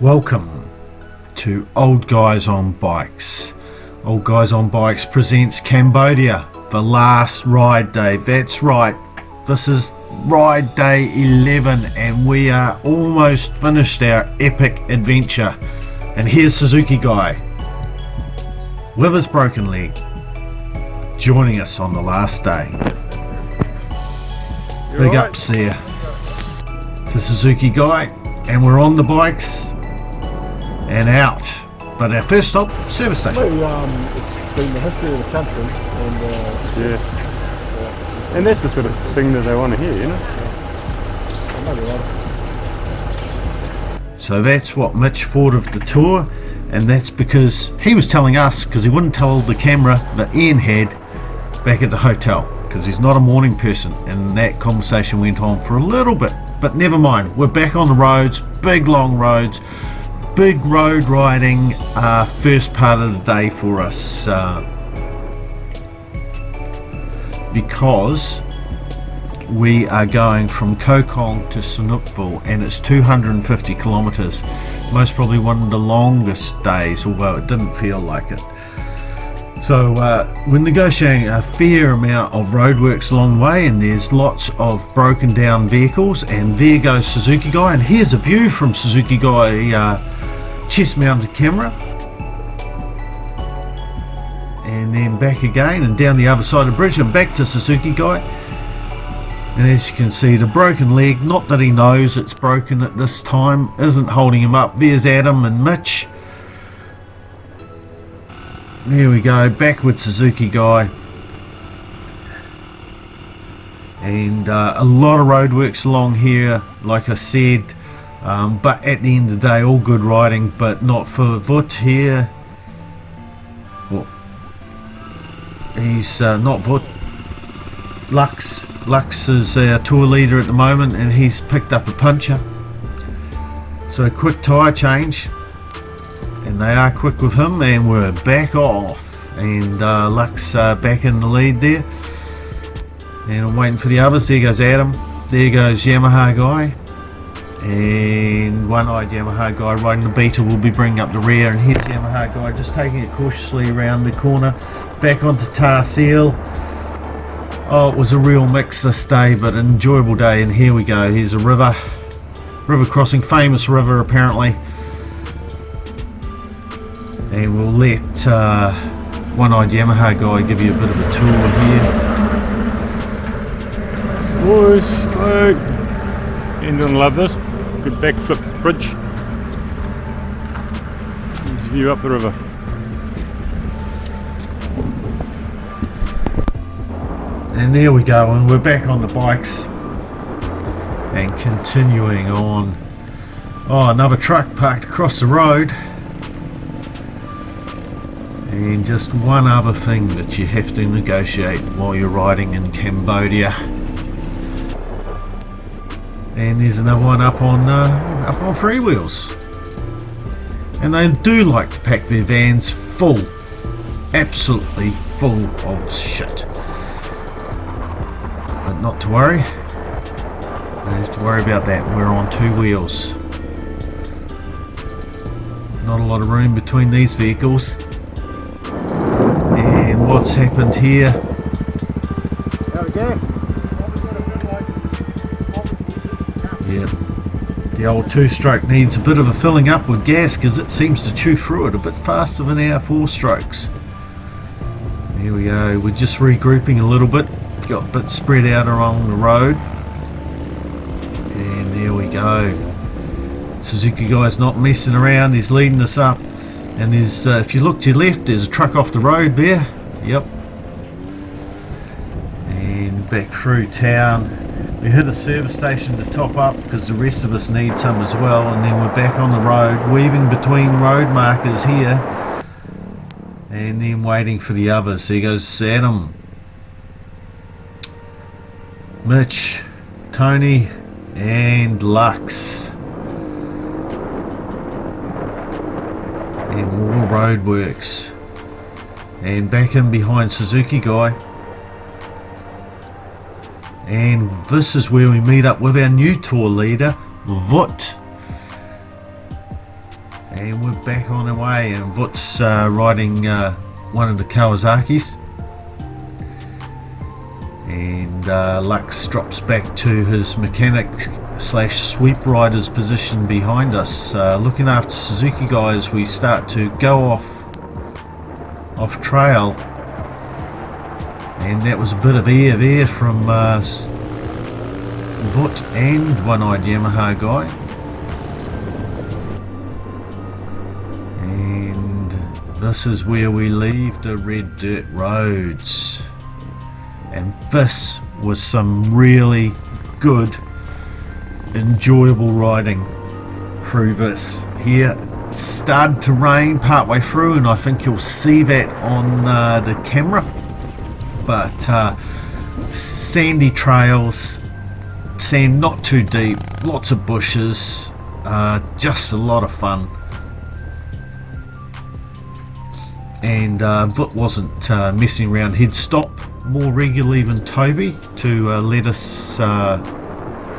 Welcome to Old Guys on Bikes. Old Guys on Bikes presents Cambodia, the last ride day. That's right, this is ride day 11 and we are almost finished our epic adventure. And here's Suzuki Guy with his broken leg joining us on the last day. Big ups there to Suzuki Guy, and we're on the bikes and out. But our first stop, service station. It's been the history of the country, and and that's the sort of thing that they want to hear, you know. So that's what Mitch thought of the tour, and that's because he was telling us, because he wouldn't tell the camera that Ian had back at the hotel, because he's not a morning person, and that conversation went on for a little bit. But never mind, we're back on the roads, big long roads, big road riding first part of the day for us, because we are going from Koh Kong to Sihanoukville, and it's 250 kilometers, most probably one of the longest days, although it didn't feel like it. So we're negotiating a fair amount of roadworks along the way, and there's lots of broken down vehicles, and there goes Suzuki Guy, and here's a view from Suzuki Guy chest mounted camera, and then back again and down the other side of the bridge and back to Suzuki Guy. And as you can see, the broken leg, not that he knows it's broken at this time, isn't holding him up. There's Adam and Mitch. There we go, back with Suzuki Guy. And a lot of roadworks along here, like I said, but at the end of the day, all good riding, but not for Vut here. Well, he's not Vut. Lux is our tour leader at the moment, and he's picked up a puncher. So a quick tyre change, and they are quick with him, and we're back off. And Lux back in the lead there, and I'm waiting for the others. There goes Adam, there goes Yamaha Guy, and one-eyed Yamaha Guy riding the Beta will be bringing up the rear. And here's Yamaha Guy just taking it cautiously around the corner back onto Tar Seal. Oh, it was a real mix this day, but an enjoyable day. And here we go, here's a river crossing, famous river apparently, and we'll let one-eyed Yamaha Guy give you a bit of a tour here. Boys, slow. You're gonna love this. Good backflip bridge. Here's a view up the river. And there we go, and we're back on the bikes and continuing on. Oh, another truck parked across the road. And just one other thing that you have to negotiate while you're riding in Cambodia. And there's another one up on three wheels. And they do like to pack their vans full, absolutely full of shit. But not to worry, don't have to worry about that. We're on two wheels. Not a lot of room between these vehicles. And what's happened here? Yeah, the old two-stroke needs a bit of a filling up with gas, because it seems to chew through it a bit faster than our four strokes. Here we go, we're just regrouping a little bit, got a bit spread out along the road, and there we go. Suzuki Guy's not messing around, he's leading us up. And there's, if you look to your left, there's a truck off the road there. Yep. And back through town. We hit a service station to top up, because the rest of us need some as well. And then we're back on the road, weaving between road markers here. And then waiting for the others. There goes Adam, Mitch, Tony, and Lux. And more roadworks, and back in behind Suzuki Guy, and this is where we meet up with our new tour leader Vut. and we're back on our way, and Vut's riding one of the Kawasaki's, and Lux drops back to his mechanic slash sweep rider's position behind us, looking after Suzuki Guy as we start to go off trail. And that was a bit of air from Vut and One-Eyed Yamaha Guy. And this is where we leave the red dirt roads. And this was some really good, enjoyable riding through this. Here it started to rain partway through, and I think you'll see that on the camera. But sandy trails, sand not too deep, lots of bushes, just a lot of fun. And Vut wasn't messing around. He'd stop more regularly than Toby to let us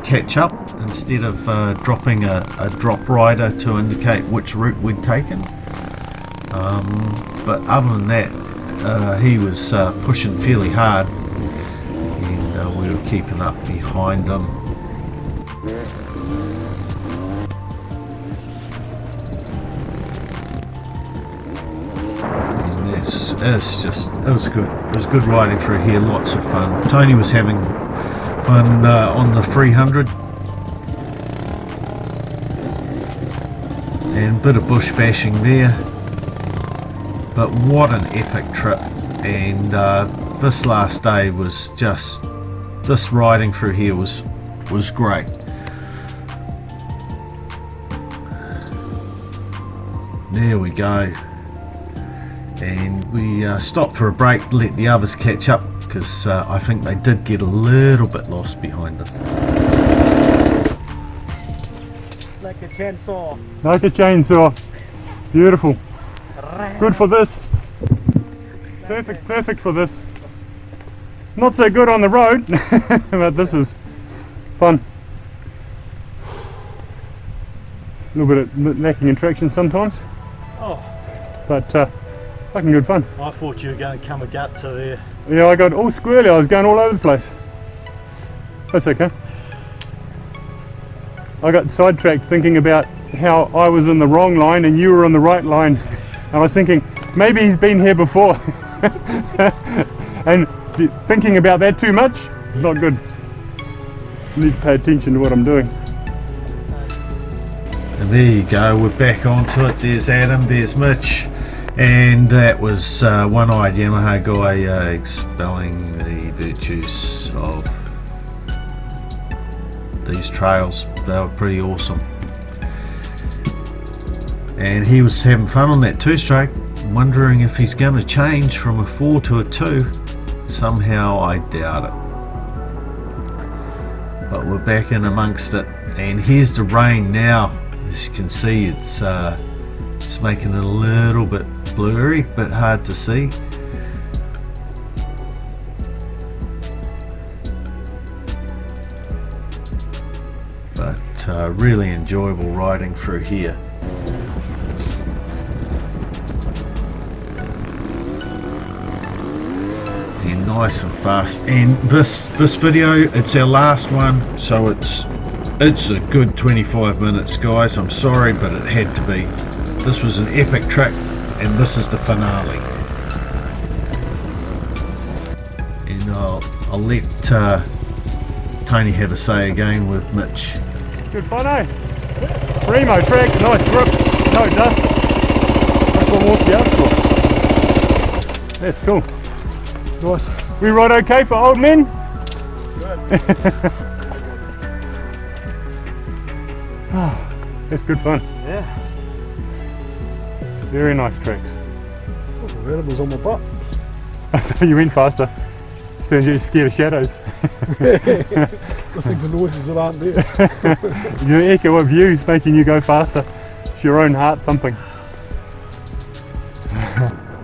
catch up, instead of dropping a drop rider to indicate which route we'd taken. But other than that, he was pushing fairly hard, and we were keeping up behind him. And it was good. It was good riding through here, lots of fun. Tony was having fun on the 300, and a bit of bush bashing there. But what an epic trip, and this last day was just, this riding through here was great. There we go, and we stopped for a break to let the others catch up, because I think they did get a little bit lost behind us. Like a chainsaw. Like a chainsaw. Beautiful. Good for this. Perfect for this. Not so good on the road, but this is fun. A little bit lacking in traction sometimes. Oh, but fucking good fun. I thought you were going to come a gutser there. Yeah, I got all squirrely. I was going all over the place. That's okay. I got sidetracked thinking about how I was in the wrong line and you were on the right line. I was thinking, maybe he's been here before. And thinking about that too much is not good. I need to pay attention to what I'm doing. And there you go, we're back onto it. There's Adam, there's Mitch, and that was One-Eyed Yamaha Guy expelling the virtues of these trails. They were pretty awesome. And he was having fun on that two-stroke, wondering if he's going to change from a 4 to a 2. Somehow I doubt it. But we're back in amongst it, and here's the rain now. As you can see, it's making it a little bit blurry, bit hard to see. But really enjoyable riding through here. And nice and fast. And this video, it's our last one, so it's a good 25 minutes, guys. I'm sorry, but it had to be. This was an epic trip, and this is the finale. And I'll let Tony have a say again with Mitch. Good fun, eh? Primo tracks, nice grip, no dust. That's what more to be asked for. That's cool. Nice. We ride okay for old men? Good. That's good fun. Yeah. Very nice tracks. Oh, the animal's on my butt. So you went faster. Turns out you're scared of shadows. Listening to noises that aren't there. Your echo of you is making you go faster. It's your own heart thumping.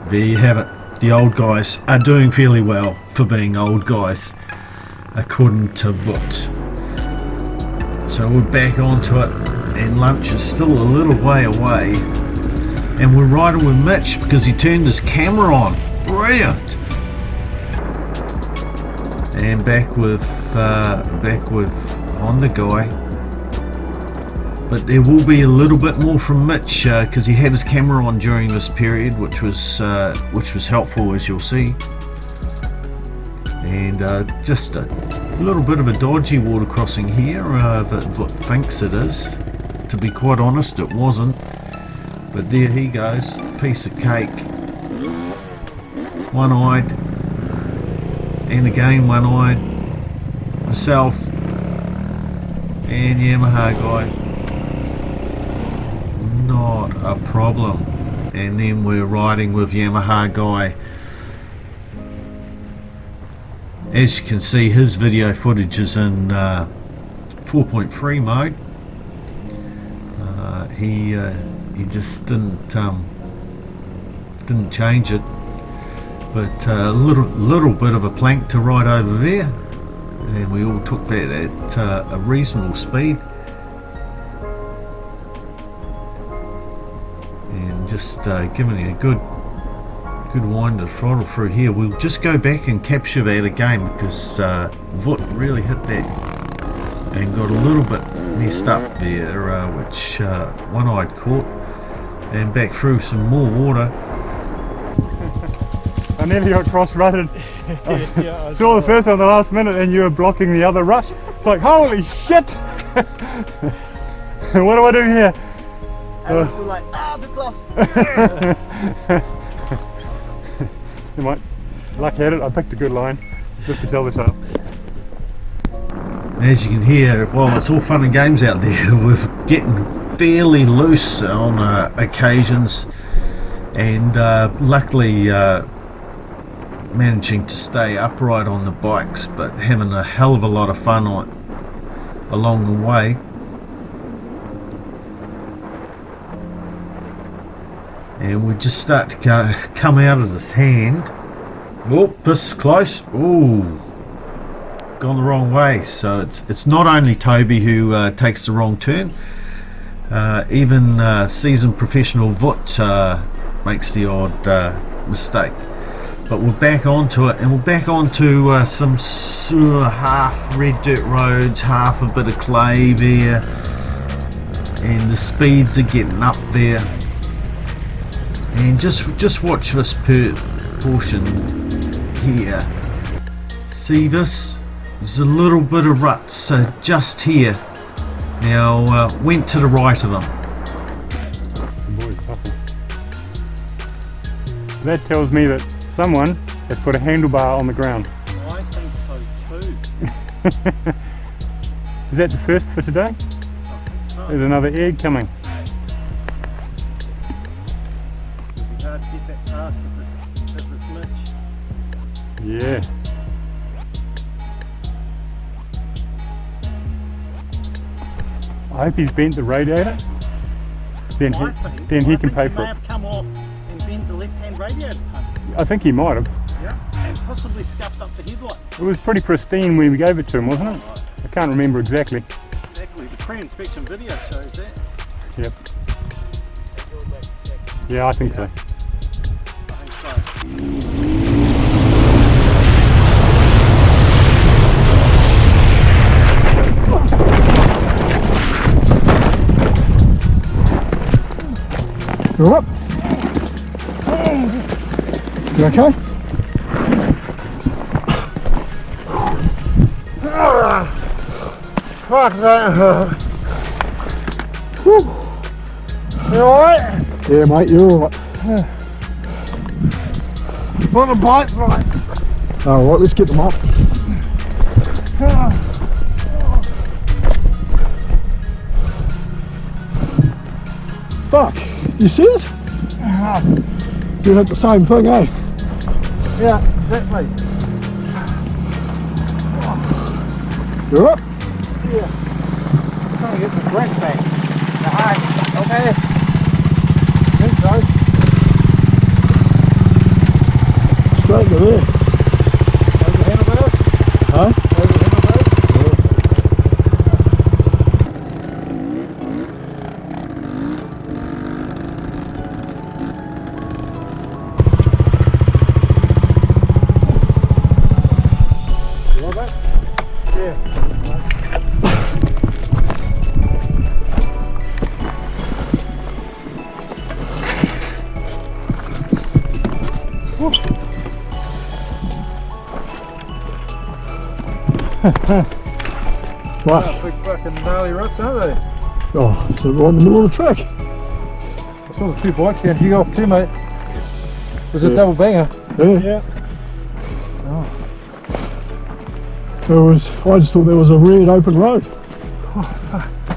There you have it. The old guys are doing fairly well for being old guys, according to Vut. So we're back onto it, and lunch is still a little way away, and we're riding with Mitch because he turned his camera on. Brilliant. And back with Honda Guy, but there will be a little bit more from Mitch because he had his camera on during this period, which was helpful, as you'll see. And just a little bit of a dodgy water crossing here that Vut thinks it is. To be quite honest, it wasn't, but there he goes, piece of cake, one-eyed, and again one-eyed, myself and Yamaha Guy, not a problem. And then we're riding with Yamaha Guy. As you can see, his video footage is in 4.3 mode. He just didn't change it, but a little bit of a plank to ride over there, and we all took that at a reasonable speed, and just giving it a good wind of throttle through here. We'll just go back and capture that again because Vut really hit that and got a little bit messed up there, which one-eyed caught, and back through some more water. I nearly got cross-rutted. Yeah, I saw the first one the last minute and you were blocking the other rut. It's like, holy shit! What do I do here? And it's like, the glove. You might luck had it. I picked a good line. Good to tell the tale. As you can hear, well, it's all fun and games out there. We're getting fairly loose on occasions, and luckily managing to stay upright on the bikes, but having a hell of a lot of fun along the way. And we just start to come out of this hand. Oh, this is close. Ooh, gone the wrong way. So it's not only Toby who takes the wrong turn. Even seasoned professional Vut makes the odd mistake. But we're back onto it, and we're back onto some half red dirt roads, half a bit of clay there, and the speeds are getting up there. And just watch this portion here. See this? There's a little bit of ruts just here. Now went to the right of them. That tells me that someone has put a handlebar on the ground. I think so too. Is that the first for today? I think so. There's another egg coming. It'd be hard to get that past if it's Mitch. Yeah. I hope he's bent the radiator. Then he can pay for He may it. have come off and bent the left-hand radiator tunnel. I think he might have. Yeah. And possibly scuffed up the headlight. It was pretty pristine when we gave it to him, wasn't it? Right. I can't remember exactly. Exactly. The pre-inspection video shows that. Yep. Yeah, I think so. I think so. You up? You okay? Fuck that hurt. You alright? Yeah, mate, you're alright. What the bike's like? Alright, let's get them off. Fuck, you see it? You had the same thing, eh? Yeah, exactly. You're up? Yeah. Trying to get the brake back. Alright, okay. Think so. Straight to there. Over the handlebars? Huh? Over the handlebars? Right. Big fucking gnarly rocks, aren't they? Oh, so right in the middle of the track. I saw the two bikes down. You go off too, mate. Was it Yeah. double banger? Yeah. Oh. There was. I just thought there was a red open road.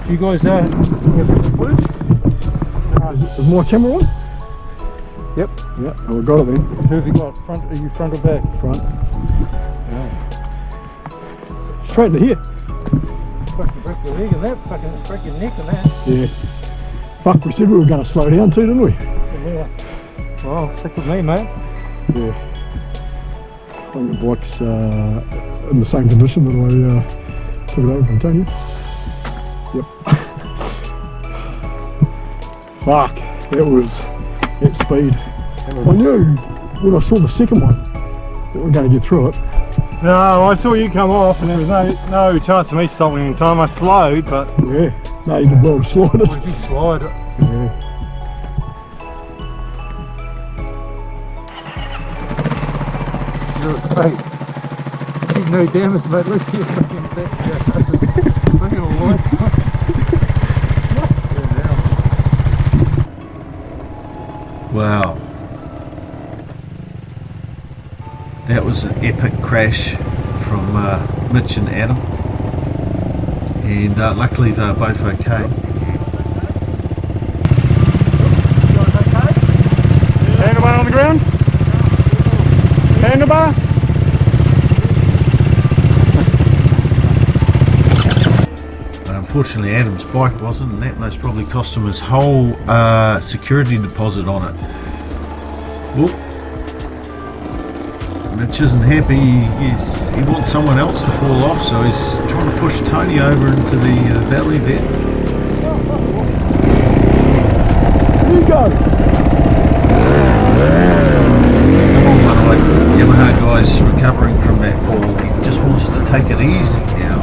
You guys have the footage? Is my camera on? Yep. Yeah. Oh, we got it then. Who have you got? Front? Are you front or back? Front. Straight to here. Fucking break your leg and that. Fucking break your neck and that. Yeah. Fuck, we said we were going to slow down too, didn't we? Yeah. Well, stick with me, mate. Yeah. I think the bike's in the same condition that I took it over from Tony. Yep. Fuck, that was at speed. I knew when I saw the second one that we were going to get through it. No, I saw you come off and there was no chance of me stopping in time. I slowed, but Yeah, no, you can well slide it. Would you slide it? Yeah. You're fake. See no damage, mate. Look at your fucking back jack. Look at all the lights. Wow. That was an epic crash from Mitch and Adam. And luckily they're both okay. handlebar on the ground. Handlebar. Unfortunately Adam's bike wasn't, and that most probably cost him his whole security deposit on it. Whoop. Mitch isn't happy. He wants someone else to fall off, so he's trying to push Tony over into the valley there. Here you go. Come on, one-eyed Yamaha guy's recovering from that fall. He just wants to take it easy now.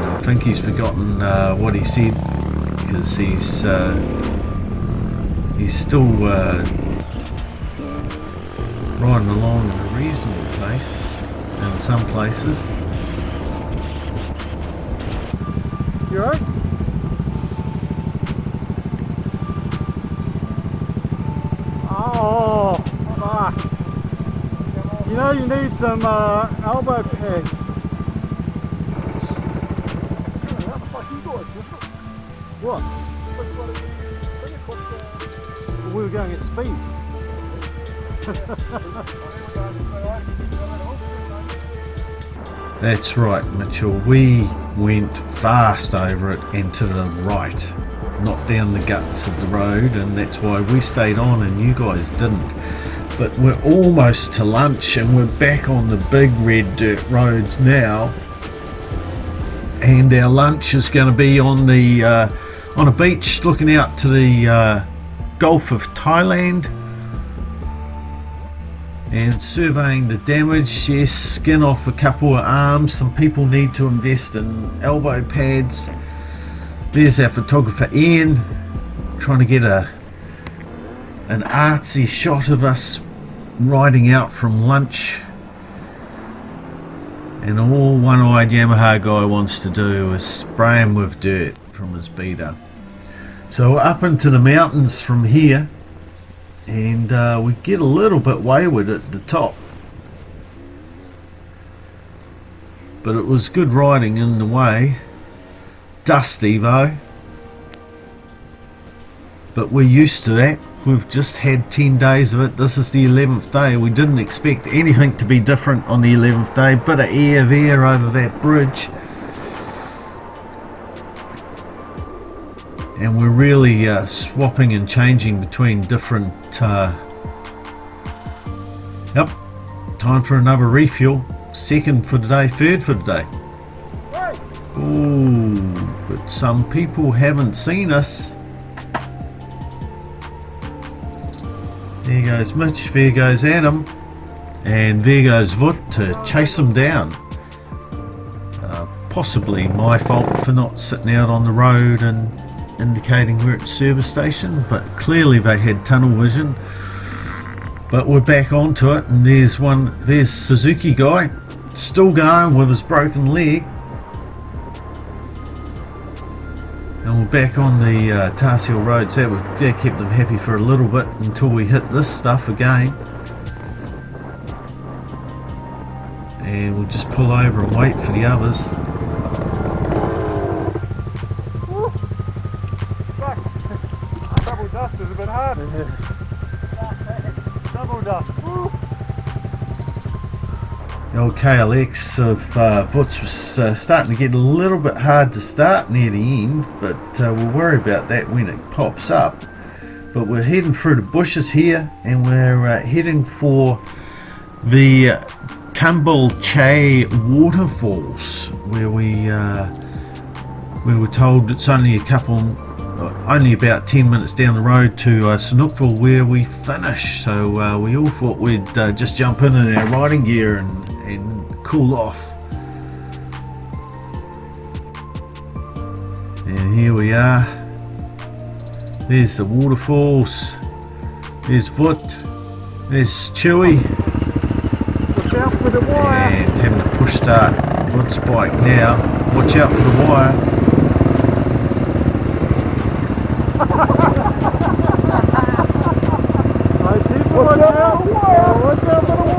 I think he's forgotten what he said, because he's still riding along in a reasonable pace in some places. You alright? Oh, fuck. You know you need some elbow pads. What? We were going at speed. That's right, Mitchell. We went fast over it and to the right, not down the guts of the road, and that's why we stayed on and you guys didn't. But we're almost to lunch and we're back on the big red dirt roads now, and our lunch is going to be on the on a beach looking out to the Gulf of Thailand and surveying the damage. Yes, skin off a couple of arms. Some people need to invest in elbow pads. There's our photographer Ian trying to get an artsy shot of us riding out from lunch, and all one-eyed Yamaha guy wants to do is spray him with dirt from his beater. So we're up into the mountains from here, and we get a little bit wayward at the top, but it was good riding in the way. Dusty though, but we're used to that. We've just had 10 days of it. This is the 11th day. We didn't expect anything to be different on the 11th day. Bit of air there over that bridge, and we're really swapping and changing between different yep, time for another refuel. Second for the day, third for the day. Ooh, but some people haven't seen us. There goes Mitch, there goes Adam, and there goes Vut to chase them down. possibly my fault for not sitting out on the road and indicating we're at the service station, but clearly they had tunnel vision. But we're back onto it, and there's Suzuki Guy still going with his broken leg, and we're back on the Tarsiel roads. That kept them happy for a little bit until we hit this stuff again, and we'll just pull over and wait for the others. Double dust is a bit hard. Double dust. The old KLX of Vuts was starting to get a little bit hard to start near the end, but we'll worry about that when it pops up. But we're heading through the bushes here, and we're heading for the Kbal Chhay Waterfalls, where we were told it's only about 10 minutes down the road to Sihanoukville where we finish. So we all thought we'd just jump in our riding gear and cool off. And here we are. There's the waterfalls. There's Vut. There's Chewy. Watch out for the wire. And having to push start Vut's bike now. Watch out for the wire. Watch out for the wire. Watch out for the wire.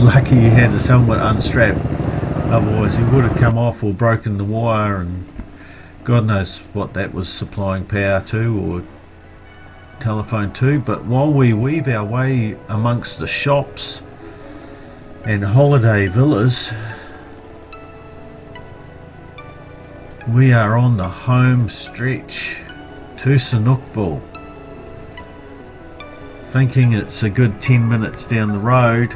Lucky he had his helmet unstrapped, otherwise he would have come off or broken the wire, and God knows what that was supplying power to or telephone to. But while we weave our way amongst the shops and holiday villas, we are on the home stretch to Sihanoukville, thinking it's a good 10 minutes down the road.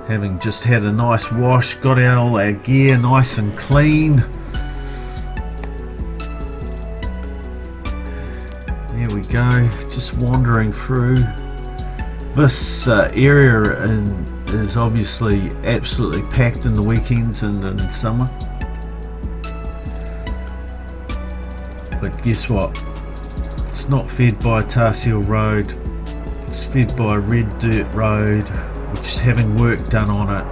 Having just had a nice wash, got all our gear nice and clean. There we go, just wandering through. This area is obviously absolutely packed in the weekends and in summer. But guess what? It's not fed by Tarsiel Road, it's fed by Red Dirt Road, which is having work done on it,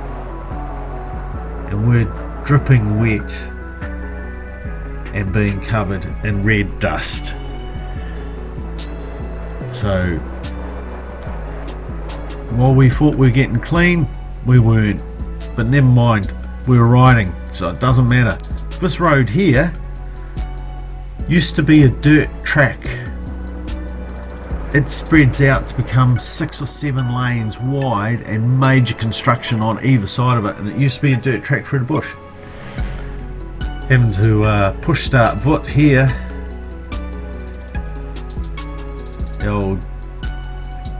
and we're dripping wet and being covered in red dust. So while we thought we were getting clean, we weren't, but never mind, we were riding, so it doesn't matter. This road here used to be a dirt track. It spreads out to become 6 or 7 lanes wide and major construction on either side of it, and it used to be a dirt track through the bush. Having to push start Vut here. The old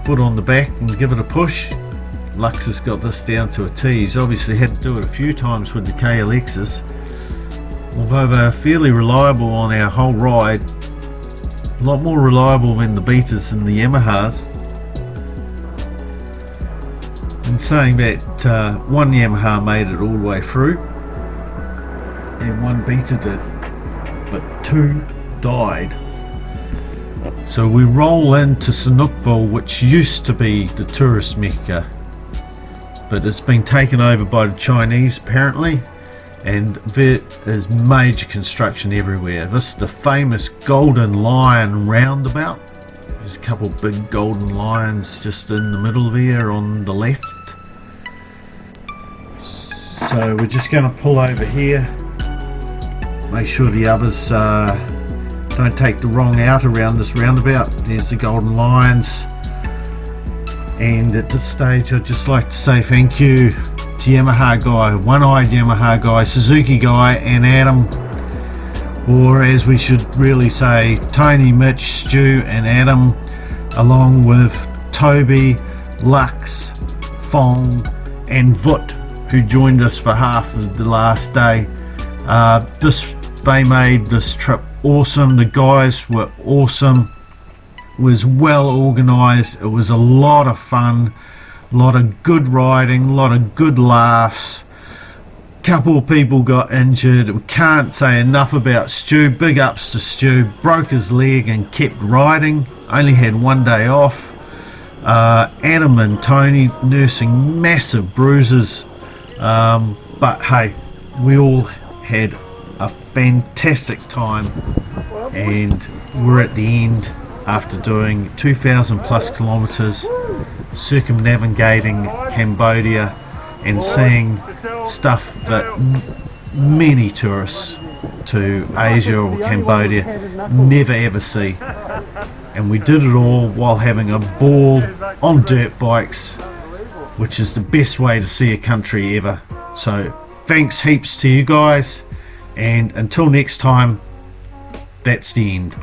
foot on the back and give it a push. Lux has got this down to a T. He's obviously had to do it a few times with the KLXs, although they're fairly reliable on our whole ride. A lot more reliable than the Betas and the Yamahas. In saying that, one Yamaha made it all the way through and one Beta did, but 2 died. So we roll into Sihanoukville, which used to be the tourist mecca, but it's been taken over by the Chinese apparently, and there is major construction everywhere. This is the famous Golden Lion Roundabout. There's a couple big golden lions just in the middle there on the left. So we're just going to pull over here, make sure the others don't take the wrong out around this roundabout. There's the golden lions, and at this stage I'd just like to say thank you to Yamaha Guy, one-eyed Yamaha Guy, Suzuki Guy and Adam, or as we should really say, Tony, Mitch, Stu and Adam, along with Toby, Lux, Fong and Vut who joined us for half of the last day. They made this trip awesome. The guys were awesome. It was well organized. It was a lot of fun, a lot of good riding, a lot of good laughs. Couple of people got injured. We can't say enough about Stu. Big ups to Stu. Broke his leg and kept riding. Only had one day off. Adam and Tony nursing massive bruises. But hey, we all had a fantastic time, and we're at the end after doing 2,000 plus kilometers, circumnavigating Cambodia and seeing stuff that many tourists to Asia or Cambodia never ever see. And we did it all while having a ball on dirt bikes, which is the best way to see a country ever. So thanks heaps to you guys, and until next time, that's the end.